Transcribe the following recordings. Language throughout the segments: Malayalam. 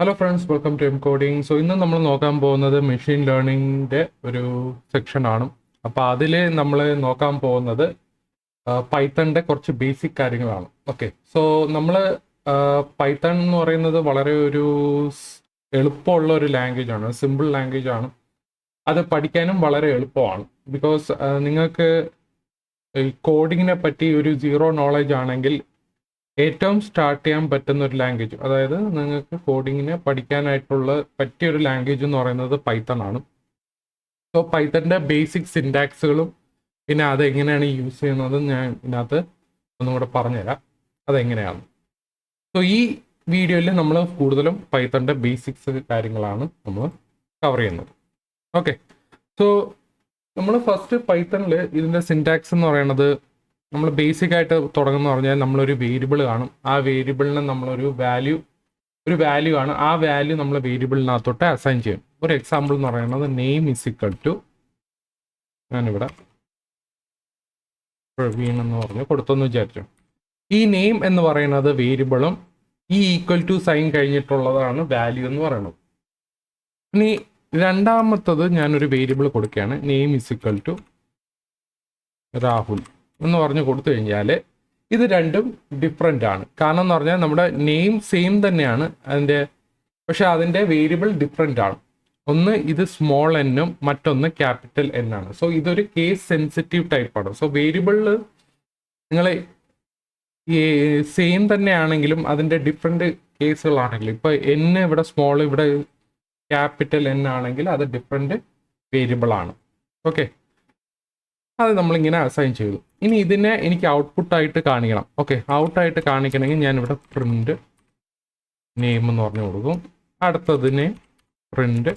Hello friends, welcome to M coding. So ഇന്ന് നമ്മൾ നോക്കാൻ പോകുന്നത് മെഷീൻ ലേണിംഗിൻ്റെ ഒരു സെക്ഷനാണ്. അപ്പോൾ അതിൽ നമ്മൾ നോക്കാൻ പോകുന്നത് പൈത്തണിൻ്റെ കുറച്ച് ബേസിക് കാര്യങ്ങളാണ്. ഓക്കെ, സോ നമ്മൾ പൈത്തൺ എന്ന് പറയുന്നത് വളരെ ഒരു എളുപ്പമുള്ള ഒരു ലാംഗ്വേജ് ആണ്, സിമ്പിൾ ലാംഗ്വേജ് ആണ്. അത് പഠിക്കാനും വളരെ എളുപ്പമാണ്. ബിക്കോസ് നിങ്ങൾക്ക് ഈ കോഡിങ്ങിനെ പറ്റി ഒരു സീറോ നോളജ് ആണെങ്കിൽ ഏറ്റവും സ്റ്റാർട്ട് ചെയ്യാൻ പറ്റുന്ന ഒരു ലാംഗ്വേജ്, അതായത് നിങ്ങൾക്ക് കോഡിങ്ങിനെ പഠിക്കാനായിട്ടുള്ള പറ്റിയൊരു ലാംഗ്വേജ് എന്ന് പറയുന്നത് പൈത്തൺ ആണ്. സോ പൈത്തണിൻ്റെ ബേസിക് സിൻടാക്സുകളും പിന്നെ അതെങ്ങനെയാണ് യൂസ് ചെയ്യുന്നത് ഞാൻ ഇതിനകത്ത് ഒന്നും കൂടെ പറഞ്ഞുതരാം അതെങ്ങനെയാണ്. സോ ഈ വീഡിയോയിൽ നമ്മൾ കൂടുതലും പൈത്തണിൻ്റെ ബേസിക്സ് കാര്യങ്ങളാണ് നമ്മൾ കവർ ചെയ്യുന്നത്. ഓക്കെ, സോ നമ്മൾ ഫസ്റ്റ് പൈത്തണിൽ ഇതിൻ്റെ സിൻടാക്സ് എന്ന് പറയുന്നത് നമ്മൾ ബേസിക് ആയിട്ട് തുടങ്ങുന്ന പറഞ്ഞാൽ നമ്മളൊരു വേരിയബിൾ കാണും. ആ വേരിയബിളിന് നമ്മളൊരു വാല്യൂ ആണ്. ആ വാല്യൂ നമ്മൾ വേരിയബിളിനകത്തോട്ട് അസൈൻ ചെയ്യും. ഒരു എക്സാമ്പിൾ എന്ന് പറയുന്നത് നെയിം ഈസ് ഈക്വൽ ടു, ഞാനിവിടെ പ്രവീൺ എന്ന് പറഞ്ഞ് കൊടുത്തെന്ന് വിചാരിച്ചു. ഈ നെയിം എന്ന് പറയുന്നത് വേരിയബിളും ഈ ഈക്വൽ ടു സൈൻ കഴിഞ്ഞിട്ടുള്ളതാണ് വാല്യൂ എന്ന് പറയുന്നത്. ഇനി രണ്ടാമത്തത് ഞാനൊരു വേരിയബിൾ കൊടുക്കുകയാണ്, name is equal to Rahul എന്ന് പറഞ്ഞ് കൊടുത്തു കഴിഞ്ഞാൽ ഇത് രണ്ടും ഡിഫറെൻ്റ് ആണ്. കാരണം എന്ന് പറഞ്ഞാൽ നമ്മുടെ നെയിം സെയിം തന്നെയാണ് പക്ഷെ അതിൻ്റെ വേരിയബിൾ ഡിഫറെൻ്റ് ആണ്. ഒന്ന് ഇത് സ്മോൾ എന്നും മറ്റൊന്ന് ക്യാപിറ്റൽ എൻ ആണ്. സോ ഇതൊരു കേസ് സെൻസിറ്റീവ് ടൈപ്പാണ്. സോ വേരിയബിളിൽ നിങ്ങൾ സെയിം തന്നെയാണെങ്കിലും അതിൻ്റെ ഡിഫറെൻ്റ് കേസുകളാണെങ്കിലും, ഇപ്പോൾ എൻ ഇവിടെ സ്മോൾ ഇവിടെ ക്യാപിറ്റൽ എൻ ആണെങ്കിൽ അത് ഡിഫറെൻ്റ് വേരിയബിൾ ആണ്. ഓക്കെ, അത് നമ്മളിങ്ങനെ അസൈൻ ചെയ്തു. ഇനി ഇതിനെ എനിക്ക് ഔട്ട്പുട്ടായിട്ട് കാണിക്കണം. ഓക്കെ, ഔട്ടായിട്ട് കാണിക്കണമെങ്കിൽ ഞാനിവിടെ പ്രിന്റ് നെയിം എന്ന് പറഞ്ഞു കൊടുക്കും. അടുത്തതിനെ പ്രിന്റ്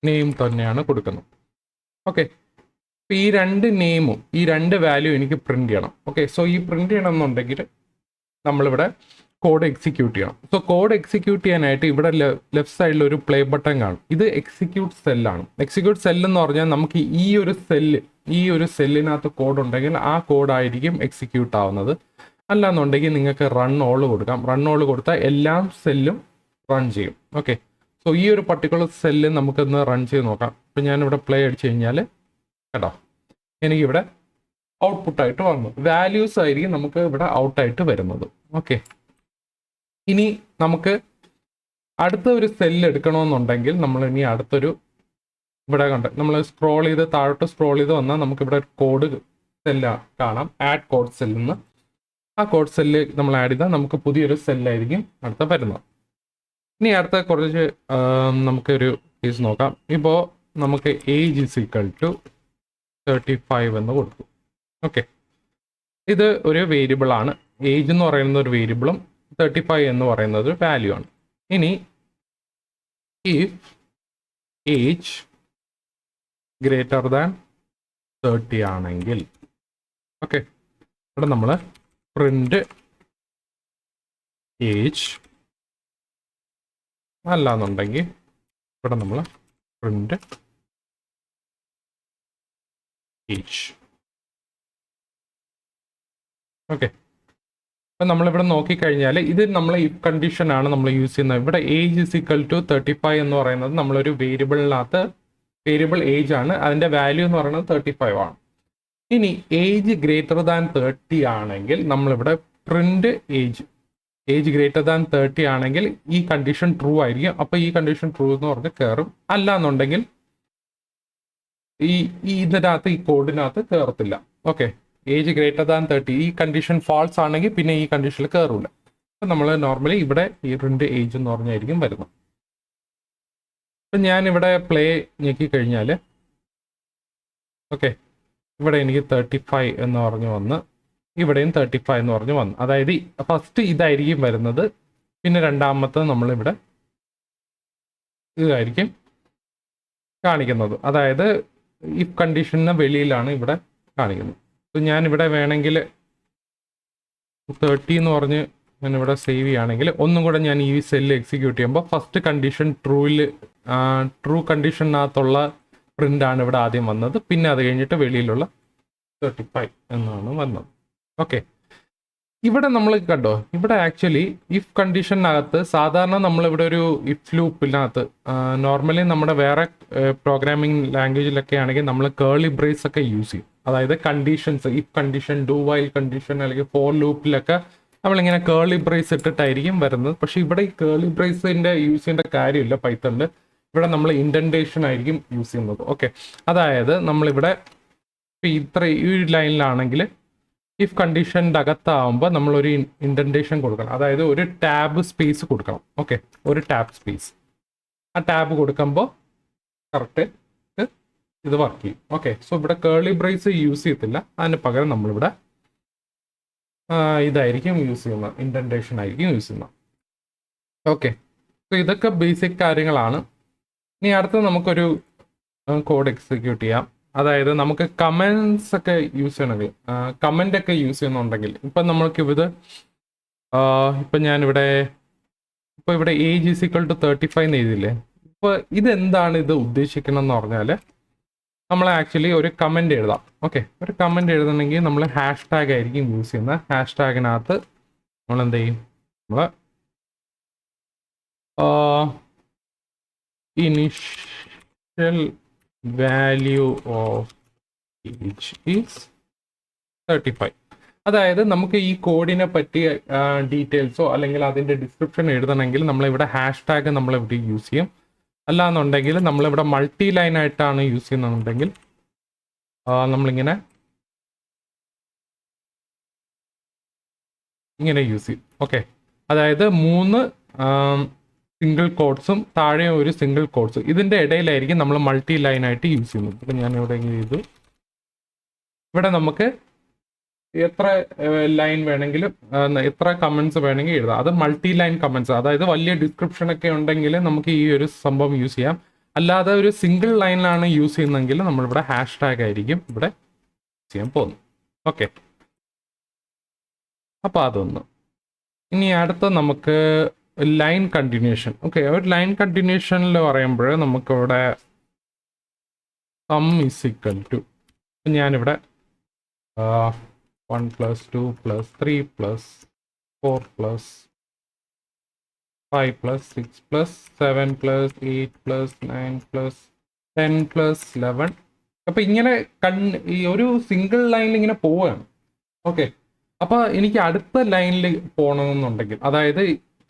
നെയിം തന്നെയാണ് കൊടുക്കുന്നത്. ഓക്കെ, ഈ രണ്ട് നെയിമും ഈ രണ്ട് വാല്യൂ എനിക്ക് പ്രിന്റ് ചെയ്യണം. ഓക്കെ, സോ ഈ പ്രിന്റ് ചെയ്യണം എന്നുണ്ടെങ്കിൽ നമ്മളിവിടെ കോഡ് എക്സിക്യൂട്ട് ചെയ്യണം. സോ കോഡ് എക്സിക്യൂട്ട് ചെയ്യാനായിട്ട് ഇവിടെ ലെഫ്റ്റ് സൈഡിൽ ഒരു പ്ലേ ബട്ടൺ കാണും. ഇത് എക്സിക്യൂട്ട് സെല്ലാണ്. എക്സിക്യൂട്ട് സെല്ല് എന്ന് പറഞ്ഞാൽ നമുക്ക് ഈ ഒരു സെല്ലിനകത്ത് കോഡ് ഉണ്ടെങ്കിൽ ആ കോഡായിരിക്കും എക്സിക്യൂട്ട് ആവുന്നത്. അല്ലാന്നുണ്ടെങ്കിൽ നിങ്ങൾക്ക് റൺ ഓൾ കൊടുക്കാം. റൺ ഓൾ കൊടുത്താൽ എല്ലാ സെല്ലും റൺ ചെയ്യും. ഓക്കെ, സോ ഈ ഒരു പർട്ടിക്കുലർ സെല്ല് നമുക്കൊന്ന് റൺ ചെയ്ത് നോക്കാം. ഇപ്പം ഞാനിവിടെ പ്ലേ അടിച്ചു കഴിഞ്ഞാൽ കേട്ടോ, എനിക്കിവിടെ ഔട്ട്പുട്ടായിട്ട് വന്നു. വാല്യൂസ് ആയിരിക്കും നമുക്ക് ഇവിടെ ഔട്ടായിട്ട് വരുന്നത്. ഓക്കെ, ഇനി നമുക്ക് അടുത്ത ഒരു സെല്ല് എടുക്കണമെന്നുണ്ടെങ്കിൽ നമ്മൾ ഇനി അടുത്തൊരു ഇവിടെ നമ്മൾ സ്ക്രോൾ ചെയ്ത് താഴോട്ട് സ്ക്രോൾ ചെയ്ത് വന്നാൽ നമുക്കിവിടെ കോഡ് സെല്ല് കാണാം, ആഡ് കോഡ് സെല്ലെന്ന്. ആ കോഡ് സെല്ല് നമ്മൾ ആഡ് ചെയ്താൽ നമുക്ക് പുതിയൊരു സെല്ലായിരിക്കും അടുത്ത വരുന്നത്. ഇനി അടുത്ത കുറച്ച് നമുക്കൊരു കേസ് നോക്കാം. ഇപ്പോൾ നമുക്ക് ഏജ് ഈസ് ഈക്വൽ ടു 35 എന്ന് കൊടുക്കും. ഓക്കെ, ഇത് ഒരു വേരിയബിൾ ആണ്. ഏജ് എന്ന് പറയുന്ന ഒരു വേരിയബിളും 35 എന്ന് പറയുന്നത് ഒരു വാല്യൂ ആണ്. ഇനി ഇഫ് ഏജ് ഗ്രേറ്റർ ദാൻ 30 ആണെങ്കിൽ, ഓക്കെ, ഇവിടെ നമ്മൾ പ്രിന്റ് ഏജ്, അല്ലാന്നുണ്ടെങ്കിൽ ഇവിടെ നമ്മൾ പ്രിന്റ് ഏജ്. ഓക്കെ, അപ്പം നമ്മളിവിടെ നോക്കിക്കഴിഞ്ഞാൽ ഇത് നമ്മൾ ഈ കണ്ടീഷനാണ് നമ്മൾ യൂസ് ചെയ്യുന്നത്. ഇവിടെ ഏജ് ഇസ് ഈക്വൽ ടു 35 എന്ന് പറയുന്നത് നമ്മളൊരു വേരിയബിളിനകത്ത് വേരിയബിൾ ഏജ് ആണ്, അതിൻ്റെ വാല്യൂ എന്ന് പറയുന്നത് 35 ആണ്. ഇനി ഏജ് ഗ്രേറ്റർ ദാൻ 30 ആണെങ്കിൽ നമ്മളിവിടെ പ്രിന്റ് ഏജ് ഗ്രേറ്റർ ദാൻ 30 ആണെങ്കിൽ ഈ കണ്ടീഷൻ ട്രൂ ആയിരിക്കും. അപ്പോൾ ഈ കണ്ടീഷൻ ട്രൂ എന്ന് പറഞ്ഞ് കയറും. അല്ല എന്നുണ്ടെങ്കിൽ ഇതിനകത്ത് ഈ കോഡിനകത്ത് കയറത്തില്ല. ഓക്കെ, ഏജ് ഗ്രേറ്റർ ദാൻ 30 ഈ കണ്ടീഷൻ ഫാൾസ് ആണെങ്കിൽ പിന്നെ ഈ കണ്ടീഷനിൽ കയറില്ല. അപ്പം നമ്മൾ നോർമലി ഇവിടെ ഈ പ്രിന്റ് ഏജ് എന്ന് പറഞ്ഞായിരിക്കും വരുന്നത്. അപ്പം ഞാനിവിടെ പ്ലേ ഞെക്കി കഴിഞ്ഞാൽ ഓക്കെ, ഇവിടെ എനിക്ക് 35 എന്ന് പറഞ്ഞു വന്ന്, ഇവിടെയും 35 എന്ന് പറഞ്ഞു വന്നു. അതായത് ഫസ്റ്റ് ഇതായിരിക്കും വരുന്നത്, പിന്നെ രണ്ടാമത്തെ നമ്മളിവിടെ ഇതായിരിക്കും കാണിക്കുന്നത്. അതായത് ഇഫ് കണ്ടീഷന് വെളിയിലാണ് ഇവിടെ കാണിക്കുന്നത്. അപ്പോൾ ഞാനിവിടെ വേണമെങ്കിൽ 30 എന്ന് പറഞ്ഞ് ഞാനിവിടെ സേവ് ചെയ്യുകയാണെങ്കിൽ ഒന്നും കൂടെ ഞാൻ ഈ സെല്ല് എക്സിക്യൂട്ട് ചെയ്യുമ്പോൾ ഫസ്റ്റ് കണ്ടീഷൻ ട്രൂ കണ്ടീഷനകത്തുള്ള പ്രിൻ്റാണ് ഇവിടെ ആദ്യം വന്നത്. പിന്നെ അത് കഴിഞ്ഞിട്ട് വെളിയിലുള്ള 35 എന്നാണ് വന്നത്. ഓക്കെ, ഇവിടെ നമ്മൾ കണ്ടോ, ഇവിടെ ആക്ച്വലി ഇഫ് കണ്ടീഷനകത്ത് സാധാരണ നമ്മളിവിടെ ഒരു ഇഫ് ലൂപ്പിനകത്ത് നോർമലി നമ്മുടെ വേറെ പ്രോഗ്രാമിംഗ് ലാംഗ്വേജിലൊക്കെ ആണെങ്കിൽ നമ്മൾ കേർലി ബ്രേസ് ഒക്കെ യൂസ് ചെയ്യും. അതായത് conditions, if condition, do while condition അല്ലെങ്കിൽ ഫോർ ലൂപ്പിലൊക്കെ നമ്മളിങ്ങനെ കേർലി ബ്രേസ് ഇട്ടിട്ടായിരിക്കും വരുന്നത്. പക്ഷെ ഇവിടെ ഈ കേർലി ബ്രേസിന്റെ യൂസ് ചെയ്യേണ്ട കാര്യമില്ല പൈത്തണിൽ. ഇവിടെ നമ്മൾ ഇൻഡന്റേഷൻ ആയിരിക്കും യൂസ് ചെയ്യുന്നത്. ഓക്കെ, അതായത് നമ്മളിവിടെ ഈ ലൈനിലാണെങ്കിൽ ഇഫ് കണ്ടീഷൻ്റെ അകത്താവുമ്പോൾ നമ്മളൊരു ഇൻഡന്റേഷൻ കൊടുക്കണം. അതായത് ഒരു ടാബ് സ്പേസ് കൊടുക്കണം. ഓക്കെ, ഒരു ടാബ് സ്പേസ്. ആ ടാബ് കൊടുക്കുമ്പോൾ കറക്റ്റ് ഇത് വർക്ക് ചെയ്യും. ഓക്കെ, സോ ഇവിടെ കേർലി ബ്രേസ് യൂസ് ചെയ്യത്തില്ല. അതിന് പകരം നമ്മളിവിടെ ഇതായിരിക്കും യൂസ് ചെയ്യുന്നത്, ഇൻഡന്റേഷൻ ആയിരിക്കും യൂസ് ചെയ്യുന്നത്. ഓക്കെ, സോ ഇതൊക്കെ ബേസിക് കാര്യങ്ങളാണ്. ഇനി അടുത്ത് നമുക്കൊരു കോഡ് എക്സിക്യൂട്ട് ചെയ്യാം. അതായത് നമുക്ക് കമൻസ് ഒക്കെ യൂസ് ചെയ്യണമെങ്കിൽ, കമൻ്റ് ഒക്കെ യൂസ് ചെയ്യുന്നുണ്ടെങ്കിൽ, ഇപ്പം നമ്മൾക്ക് ഇത് ഇപ്പം ഞാനിവിടെ ഇവിടെ ഏജ് ഈസ് ഈക്വൽ ടു 35 എന്ന് എഴുതിയില്ലേ. ഇപ്പോൾ ഇതെന്താണ് ഇത് ഉദ്ദേശിക്കണമെന്ന് പറഞ്ഞാൽ നമ്മൾ ആക്ച്വലി ഒരു കമൻ്റ് എഴുതാം. ഓക്കെ, ഒരു കമൻ്റ് എഴുതണമെങ്കിൽ നമ്മൾ ഹാഷ് ടാഗ് ആയിരിക്കും യൂസ് ചെയ്യുന്നത്. ഹാഷ് ടാഗിനകത്ത് നമ്മൾ എന്ത് ചെയ്യും, നമ്മൾ initial value of age is 35. അതായത് നമുക്ക് ഈ കോഡിനെ പറ്റിയ ഡീറ്റെയിൽസോ അല്ലെങ്കിൽ അതിൻ്റെ ഡിസ്ക്രിപ്ഷൻ എഴുതണമെങ്കിൽ നമ്മളിവിടെ ഹാഷ് ടാഗ് നമ്മളിവിടെ യൂസ് ചെയ്യും. അല്ലാന്നുണ്ടെങ്കിൽ നമ്മളിവിടെ മൾട്ടി ലൈൻ ആയിട്ടാണ് യൂസ് ചെയ്യുന്നുണ്ടെങ്കിൽ നമ്മളിങ്ങനെ യൂസ് ചെയ്യും. ഓക്കെ, അതായത് 3 സിംഗിൾ കോഡ്സും താഴെ ഒരു സിംഗിൾ കോഡ്സ്, ഇതിൻ്റെ ഇടയിലായിരിക്കും നമ്മൾ മൾട്ടി ലൈൻ ആയിട്ട് യൂസ് ചെയ്യുന്നത്. ഇപ്പം ഞാൻ ഇവിടെ ചെയ്തു. ഇവിടെ നമുക്ക് എത്ര ലൈൻ വേണമെങ്കിലും എത്ര കമൻസ് വേണമെങ്കിൽ എഴുതാം. അത് മൾട്ടി ലൈൻ കമൻസ്, അതായത് വലിയ ഡിസ്ക്രിപ്ഷൻ ഒക്കെ ഉണ്ടെങ്കിൽ നമുക്ക് ഈ ഒരു സംഭവം യൂസ് ചെയ്യാം. അല്ലാതെ ഒരു സിംഗിൾ ലൈനിലാണ് യൂസ് ചെയ്യുന്നതെങ്കിൽ നമ്മളിവിടെ ഹാഷ് ടാഗ് ആയിരിക്കും ഇവിടെ യൂസ് ചെയ്യാൻ പോകുന്നത്. ഓക്കെ, അപ്പോൾ അതൊന്ന്. ഇനി അടുത്ത നമുക്ക് ലൈൻ കണ്ടിന്യൂഷൻ. ഓക്കെ, ഒരു ലൈൻ കണ്ടിന്യൂഷനിൽ പറയുമ്പോൾ നമുക്കിവിടെ സം ഈസ് ഈക്വൽ ടു, ഞാനിവിടെ 1 + 2 + 3 + 4 + 5 + 6 + 7 + 8 + 9 + 10 + 11. അപ്പം ഇങ്ങനെ ഈ ഒരു സിംഗിൾ ലൈനിൽ ഇങ്ങനെ പോവുകയാണ്. ഓക്കെ, അപ്പോൾ എനിക്ക് അടുത്ത ലൈനിൽ പോകണമെന്നുണ്ടെങ്കിൽ, അതായത്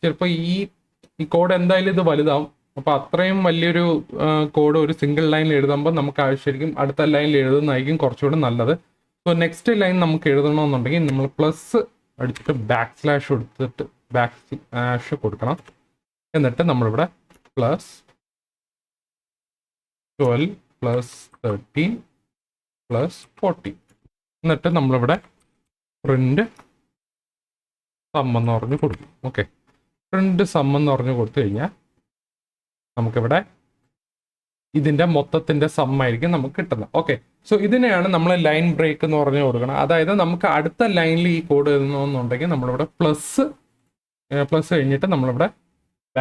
ചിലപ്പോൾ ഈ കോഡ് എന്തായാലും ഇത് വലുതാവും. അപ്പോൾ അത്രയും വലിയൊരു കോഡ് ഒരു സിംഗിൾ ലൈനിൽ എഴുതുമ്പോൾ നമുക്ക് ശരിക്കും അടുത്ത ലൈനിൽ എഴുതുന്നതായിരിക്കും കുറച്ചുകൂടി നല്ലത്. സോ നെക്സ്റ്റ് ലൈൻ നമുക്ക് എഴുതണമെന്നുണ്ടെങ്കിൽ നമ്മൾ പ്ലസ് അടിച്ചിട്ട് \/ കൊടുത്തിട്ട് \/ കൊടുക്കണം. എന്നിട്ട് നമ്മളിവിടെ +12 +13 +14 എന്നിട്ട് നമ്മളിവിടെ പ്രിന്റ് സം എന്ന് പറഞ്ഞ് കൊടുക്കും. ഓക്കെ, പ്രിന്റ് സം എന്ന് പറഞ്ഞ് കൊടുത്തു കഴിഞ്ഞാൽ നമുക്കിവിടെ ഇതിൻ്റെ മൊത്തത്തിൻ്റെ സം ആയിരിക്കും നമുക്ക് കിട്ടുന്നത്. ഓക്കെ, സോ ഇതിനെയാണ് നമ്മൾ ലൈൻ ബ്രേക്ക് എന്ന് പറഞ്ഞു കൊടുക്കണം. അതായത് നമുക്ക് അടുത്ത ലൈനിൽ ഈ കോഡ് എഴുതണമെന്നുണ്ടെങ്കിൽ നമ്മളിവിടെ പ്ലസ് കഴിഞ്ഞിട്ട് നമ്മളിവിടെ \/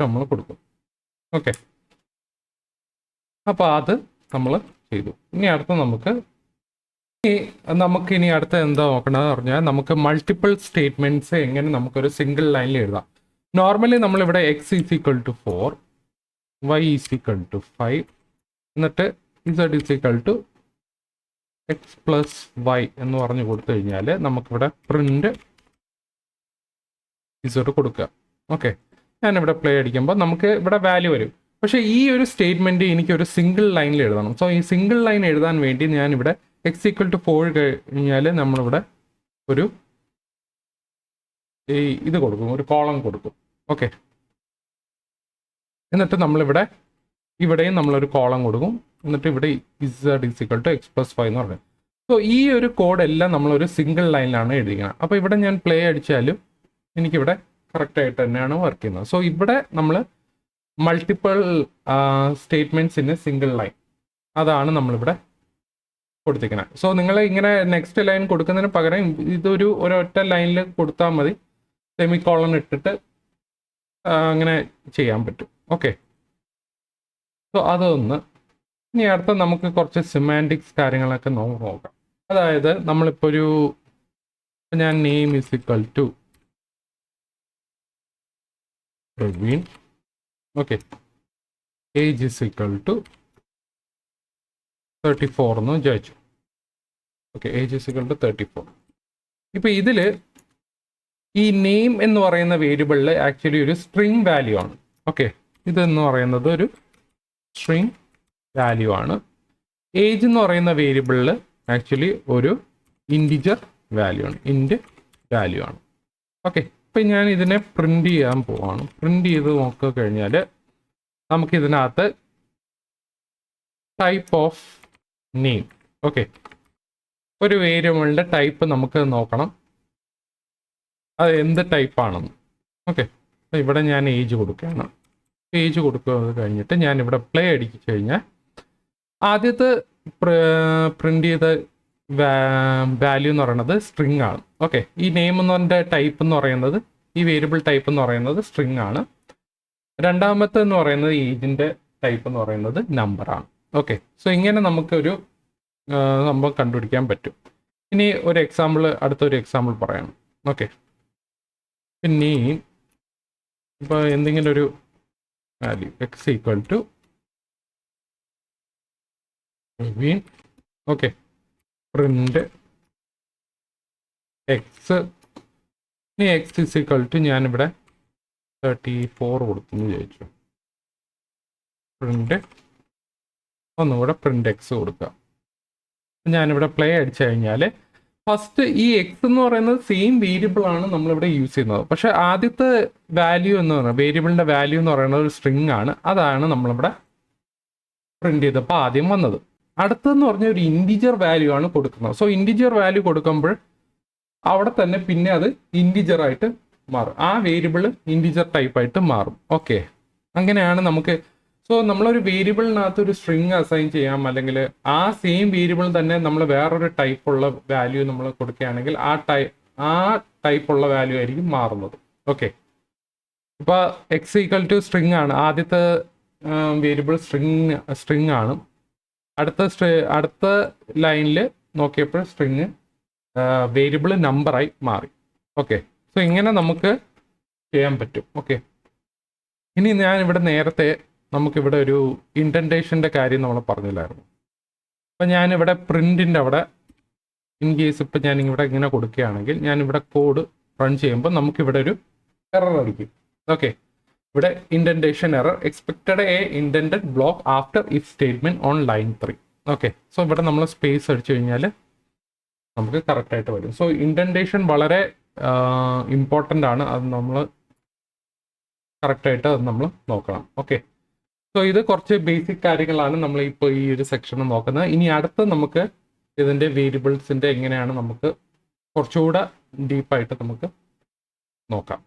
നമ്മൾ കൊടുക്കും. ഓക്കെ, അപ്പോൾ അത് നമ്മൾ ചെയ്തു. ഇനി അടുത്ത നമുക്കിനി അടുത്ത എന്താ നോക്കണമെന്ന് പറഞ്ഞാൽ നമുക്ക് മൾട്ടിപ്പിൾ സ്റ്റേറ്റ്മെന്റ്സ് എങ്ങനെ നമുക്കൊരു സിംഗിൾ ലൈനിൽ എഴുതാം. നോർമലി നമ്മളിവിടെ x is equal to 4, y is equal to 5, എന്നിട്ട് z is equal to x + y എന്ന് പറഞ്ഞു കൊടുത്തു കഴിഞ്ഞാൽ നമുക്കിവിടെ പ്രിന്റ് z കൊടുക്കുക. ഓക്കെ, ഞാനിവിടെ പ്ലേ അടിക്കുമ്പോൾ നമുക്ക് ഇവിടെ വാല്യൂ വരും. പക്ഷേ ഈ ഒരു സ്റ്റേറ്റ്മെൻറ്റ് എനിക്കൊരു സിംഗിൾ ലൈനിൽ എഴുതണം. സോ ഈ സിംഗിൾ ലൈൻ എഴുതാൻ വേണ്ടി ഞാനിവിടെ x = 4 കഴിഞ്ഞാൽ നമ്മളിവിടെ ഒരു ഇത് കൊടുക്കും, ഒരു കോളം കൊടുക്കും. ഓക്കെ, എന്നിട്ട് നമ്മളിവിടെ ഇവിടെയും നമ്മളൊരു കോളം കൊടുക്കും. എന്നിട്ട് ഇവിടെ z = x + y എന്ന് പറഞ്ഞു. സോ ഈ ഒരു കോഡ് എല്ലാം നമ്മളൊരു സിംഗിൾ ലൈനിലാണ് എഴുതിക്കുന്നത്. അപ്പോൾ ഇവിടെ ഞാൻ പ്ലേ അടിച്ചാലും എനിക്കിവിടെ കറക്റ്റായിട്ട് തന്നെയാണ് വർക്ക് ചെയ്യുന്നത്. സോ ഇവിടെ നമ്മൾ multiple statements in A single line, അതാണ് നമ്മളിവിടെ കൊടുത്തിരിക്കുന്നത്. സോ നിങ്ങൾ ഇങ്ങനെ നെക്സ്റ്റ് ലൈൻ കൊടുക്കുന്നതിന് പകരം ഇതൊരു ഒരൊറ്റ ലൈനിൽ കൊടുത്താൽ മതി. സെമിക്കോളൻ ഇട്ടിട്ട് അങ്ങനെ ചെയ്യാൻ പറ്റും. ഓക്കെ, സോ അതൊന്ന്. ഇനി അടുത്ത നമുക്ക് കുറച്ച് സിമാൻറ്റിക്സ് കാര്യങ്ങളൊക്കെ നോക്കാം. അതായത് നമ്മളിപ്പോൾ ഞാൻ name is equal to Praveen. Okay, age is equal to 34 എന്ന് വിചാരിച്ചു. Okay, age is equal to 34. ഇപ്പം ഇതിൽ ഈ നെയിം എന്ന് പറയുന്ന വേരിയബിളിൽ ആക്ച്വലി ഒരു സ്ട്രിങ് വാല്യൂ ആണ്. ഓക്കെ, ഇതെന്ന് പറയുന്നത് ഒരു സ്ട്രിങ് വാല്യൂ ആണ്. ഏജ് എന്ന് പറയുന്ന വേരിയബിളിൽ ആക്ച്വലി ഒരു ഇൻറ്റിജർ വാല്യൂ ആണ്, ഇൻറ്റ് വാല്യൂ ആണ്. ഓക്കെ, ഇപ്പം ഞാൻ ഇതിനെ പ്രിൻ്റ് ചെയ്യാൻ പോവാണ്. പ്രിൻ്റ് ചെയ്ത് നോക്കി കഴിഞ്ഞാൽ നമുക്കിതിനകത്ത് ടൈപ്പ് ഓഫ് നെയിം, ഓക്കെ, ഒരു വേരിയബിളിൻ്റെ ടൈപ്പ് നമുക്ക് നോക്കണം, അത് എന്ത് ടൈപ്പാണെന്ന്. ഓക്കെ, അപ്പോൾ ഇവിടെ ഞാൻ ഏജ് കൊടുക്കുകയാണ്. ഏജ് കൊടുക്കുക കഴിഞ്ഞിട്ട് ഞാനിവിടെ പ്ലേ അടിച്ചു കഴിഞ്ഞാൽ ആദ്യത്തെ പ്രിൻ്റ് ചെയ്ത വാല്യൂ എന്ന് പറയുന്നത് സ്ട്രിങ് ആണ്. ഓക്കെ, ഈ നെയിം എന്ന് പറഞ്ഞ ടൈപ്പ് എന്ന് പറയുന്നത്, ഈ വേരിയബിൾ ടൈപ്പ് എന്ന് പറയുന്നത് സ്ട്രിങ് ആണ്. രണ്ടാമത്തെ എന്ന് പറയുന്നത് ഏജിൻ്റെ ടൈപ്പ് എന്ന് പറയുന്നത് നമ്പറാണ്. ഓക്കെ, സോ ഇങ്ങനെ നമുക്കൊരു സംഭവം കണ്ടുപിടിക്കാൻ പറ്റും. ഇനി ഒരു എക്സാമ്പിൾ, അടുത്തൊരു എക്സാമ്പിൾ പറയണം. ഓക്കെ, പിന്നെ ഇപ്പോൾ എന്തെങ്കിലും ഒരു value x equal to Praveen. Okay, print x. ഇനി എക്സ് ഇസ് ഈക്വൽ ടു ഞാനിവിടെ 34 കൊടുത്തെന്ന് വിചാരിച്ചു. പ്രിന്റ് ഒന്നുകൂടെ പ്രിന്റ് എക്സ് കൊടുക്കുക. ഞാനിവിടെ പ്ലേ അടിച്ചു കഴിഞ്ഞാൽ ഫസ്റ്റ് ഈ എക്സ് എന്ന് പറയുന്നത് സെയിം വേരിയബിൾ ആണ് നമ്മളിവിടെ യൂസ് ചെയ്യുന്നത്. പക്ഷേ ആദ്യത്തെ വാല്യൂ എന്ന് പറയുന്നത്, വേരിയബിളിൻ്റെ വാല്യൂ എന്ന് പറയുന്നത് ഒരു സ്ട്രിങ് ആണ്. അതാണ് നമ്മളിവിടെ പ്രിന്റ് ചെയ്തപ്പോൾ ആദ്യം വന്നത്. അടുത്തതെന്ന് പറഞ്ഞാൽ ഒരു ഇൻറ്റിജർ വാല്യൂ ആണ് കൊടുക്കുന്നത്. സോ ഇൻറ്റിജർ വാല്യൂ കൊടുക്കുമ്പോൾ അവിടെ തന്നെ പിന്നെ അത് ഇൻറ്റിജർ ആയിട്ട് മാറും. ആ വേരിയബിൾ ഇൻറ്റിജർ ടൈപ്പായിട്ട് മാറും. ഓക്കെ, അങ്ങനെയാണ് നമുക്ക്. സോ നമ്മളൊരു വേരിയബിളിനകത്ത് ഒരു സ്ട്രിങ് അസൈൻ ചെയ്യാം, അല്ലെങ്കിൽ ആ സെയിം വേരിയബിൾ തന്നെ നമ്മൾ വേറൊരു ടൈപ്പുള്ള വാല്യൂ നമ്മൾ കൊടുക്കുകയാണെങ്കിൽ ആ ടൈപ്പുള്ള വാല്യൂ ആയിരിക്കും മാറുന്നത്. ഓക്കെ, ഇപ്പോൾ എക്സ് ഈക്വൽ ടു സ്ട്രിങ് ആണ്, ആദ്യത്തെ വേരിയബിൾ സ്ട്രിങ് ആണ്. അടുത്ത ലൈനിൽ നോക്കിയപ്പോൾ സ്ട്രിങ് വേരിയബിൾ നമ്പറായി മാറി. ഓക്കെ, സോ ഇങ്ങനെ നമുക്ക് ചെയ്യാൻ പറ്റും. ഓക്കെ, ഇനി ഞാനിവിടെ നേരത്തെ നമുക്കിവിടെ ഒരു ഇൻഡൻറ്റേഷൻ്റെ കാര്യം നമ്മൾ പറഞ്ഞില്ലായിരുന്നു. അപ്പം ഞാനിവിടെ പ്രിൻറ്റിൻ്റെ അവിടെ ഇൻ കേസ് ഇപ്പം ഞാനിവിടെ ഇങ്ങനെ കൊടുക്കുകയാണെങ്കിൽ ഞാനിവിടെ കോഡ് റൺ ചെയ്യുമ്പോൾ നമുക്കിവിടെ ഒരു എറർ അടിക്കും. ഓക്കെ, ഇവിടെ indentation error expected a indented block after if statement on line 3. Okay, so ഇവിടെ നമ്മൾ സ്പേസ് അടിച്ചു കഴിഞ്ഞാൽ നമുക്ക് കറക്റ്റായിട്ട് വരും. സോ ഇൻഡൻറ്റേഷൻ വളരെ ഇമ്പോർട്ടൻ്റ് ആണ്. അത് നമ്മൾ കറക്റ്റായിട്ട് അത് നമ്മൾ നോക്കണം. ഓക്കെ, സോ ഇത് കുറച്ച് ബേസിക് കാര്യങ്ങളാണ് നമ്മൾ ഇപ്പോൾ ഈ ഒരു സെക്ഷനിൽ നോക്കുന്നത്. ഇനി അടുത്ത് നമുക്ക് ഇതിൻ്റെ വേരിയബിൾസിൻ്റെ എങ്ങനെയാണ് നമുക്ക് കുറച്ചുകൂടെ ഡീപ്പായിട്ട് നമുക്ക് നോക്കാം.